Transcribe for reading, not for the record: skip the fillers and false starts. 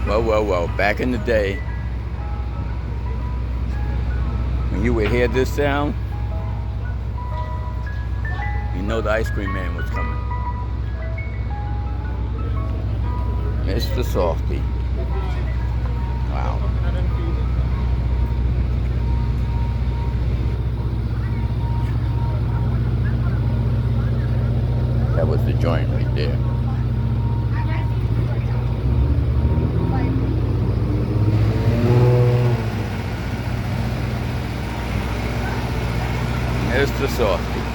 Well, back in the day, when you would hear this sound, you know the ice cream man was coming. Mr. Softee. Wow. That was the joint right there. Mr. Softee.